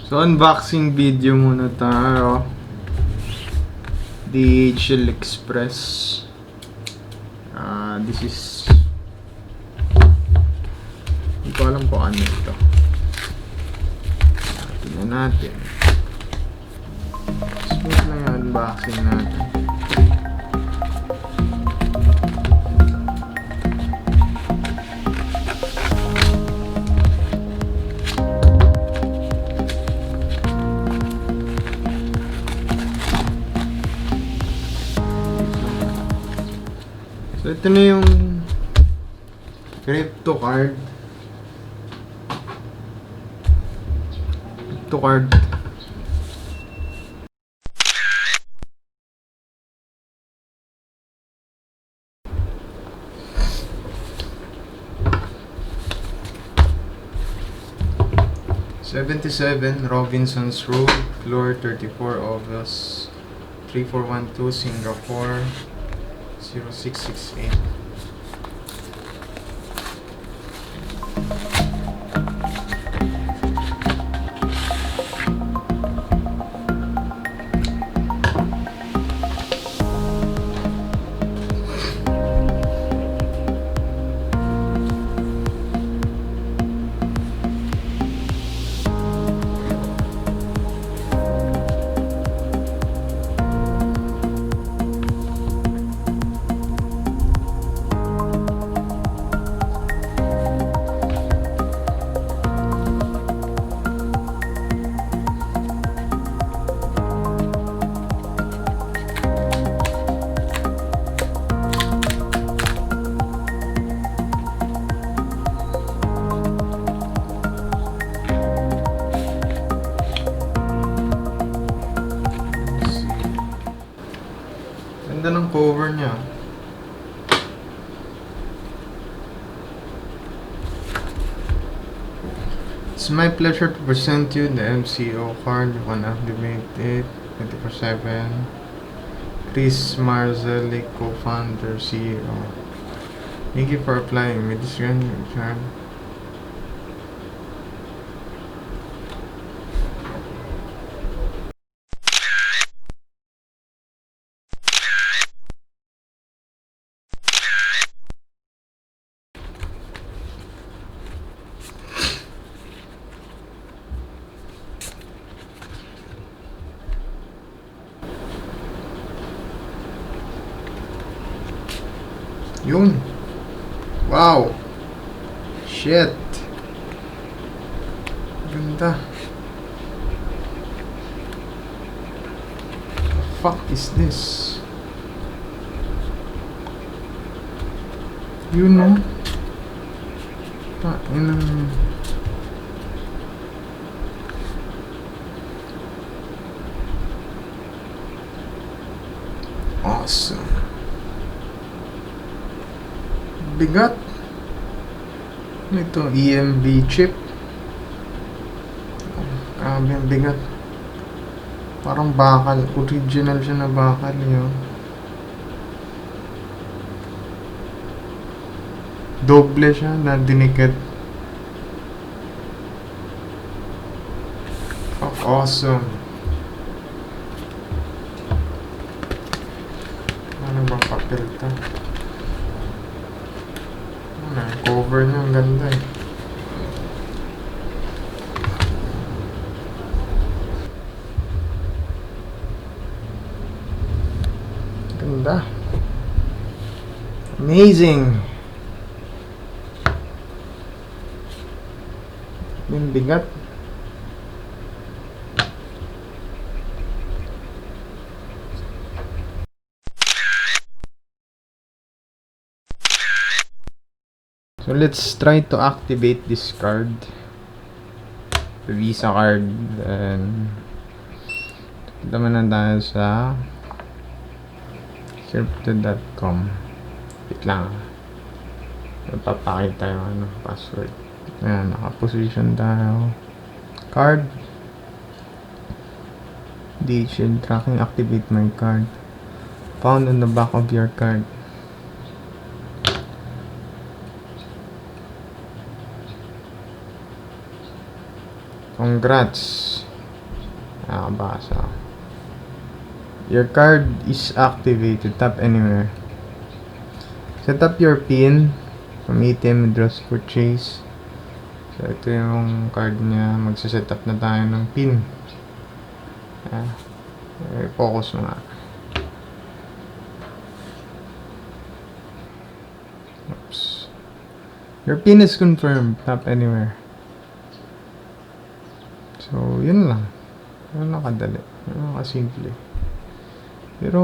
So, unboxing video muna tayo. DHL Express. This is... Hindi ko alam kung ano ito. Tingnan natin. Smooth na yung unboxing natin. So, ito na yung crypto card. Crypto card. '77 Robinson's Road, floor 34, Office 3412, Singapore 0668. Ganda ng cover niya. It's my pleasure to present you the MCO card. You can activate it 24/7. Chris Marzelli, co-founder, CEO. Thank you for applying. May discount card. Yun. Wow. Shit. Ganda. The fuck is this? You know? Awesome. Bigat. Ito, EMB chip. Grabe ang bigat. Parang bakal. Original siya na bakal yun. Doble siya na dinikit. Awesome. Ano bang papel ito? Cover niya, ang ganda eh. Ganda. Amazing. Yung bigat. So let's try to activate this card, the Visa card. Then naman na tayo sa crypto.com. Wait lang, papakita yung password. Ayan, naka-position tayo. Card, DHL tracking, activate my card, found on the back of your card. Congrats. Nakabasa. Your card is activated. Tap anywhere. Set up your PIN from ATM withdrawals purchase. So, ito yung card niya. Magsaset up na tayo ng PIN. Focus mo nga. Oops. Your PIN is confirmed. Tap anywhere. So, yun lang. Yun lang kadali. Yun lang kasimple. Pero,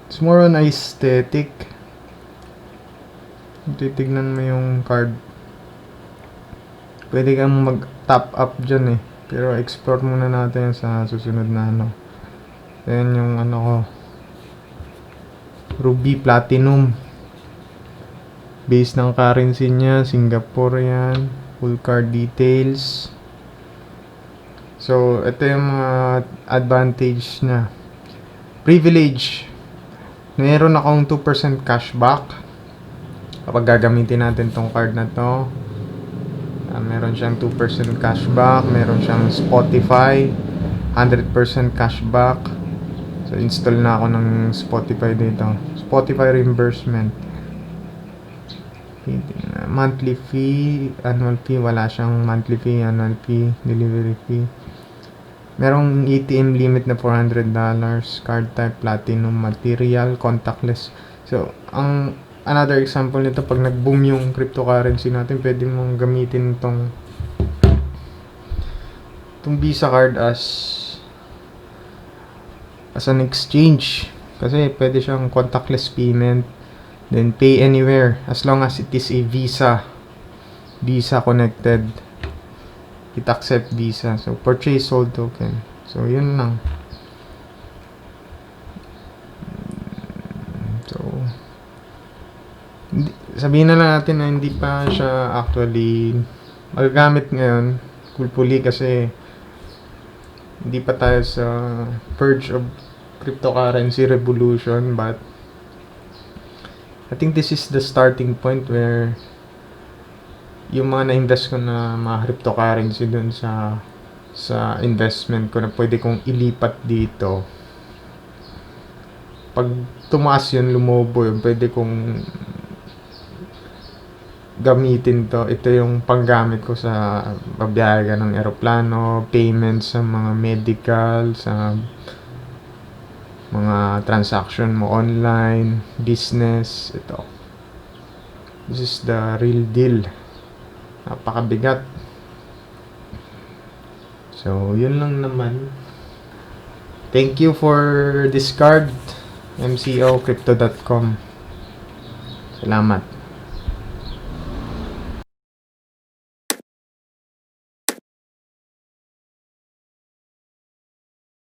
it's more on aesthetic. Titignan mo yung card. Pwede kang mag-top up dyan eh. Pero explore muna natin sa susunod na ano. Ayan yung ano ko. Ruby Platinum. Base ng currency niya, Singaporean. Full card details. So, ito yung mga advantage na. Privilege. Meron akong 2% cashback kapag gagamitin natin tong card na to. Meron siyang 2% cashback. Meron siyang Spotify 100% cashback. So, install na ako ng Spotify dito. Spotify reimbursement. Monthly fee, annual fee. Wala siyang monthly fee, annual fee, delivery fee. Merong ATM limit na $400, card type, platinum, material, contactless. So, another example nito, pag nag-boom yung cryptocurrency natin, pwede mong gamitin tong Visa card as an exchange. Kasi pwede siyang contactless payment, then pay anywhere, as long as it is a Visa connected. It accept Visa. So, purchase sold token. So, yun lang. So, sabihin na lang natin na hindi pa siya actually magagamit ngayon. Hopefully kasi hindi pa tayo sa purge of cryptocurrency revolution. But, I think this is the starting point where yung mga na-invest ko na mga cryptocurrency dun sa investment ko na pwede kong ilipat dito. Pag tumaas yun, lumobo yun, pwede kong gamitin to. Ito yung panggamit ko sa pagbiyahe ng eroplano, payments sa mga medical, sa mga transaction mo online, business, ito. This is the real deal. Napakabigat. So, yun lang naman. Thank you for this card. MCOcrypto.com. Salamat.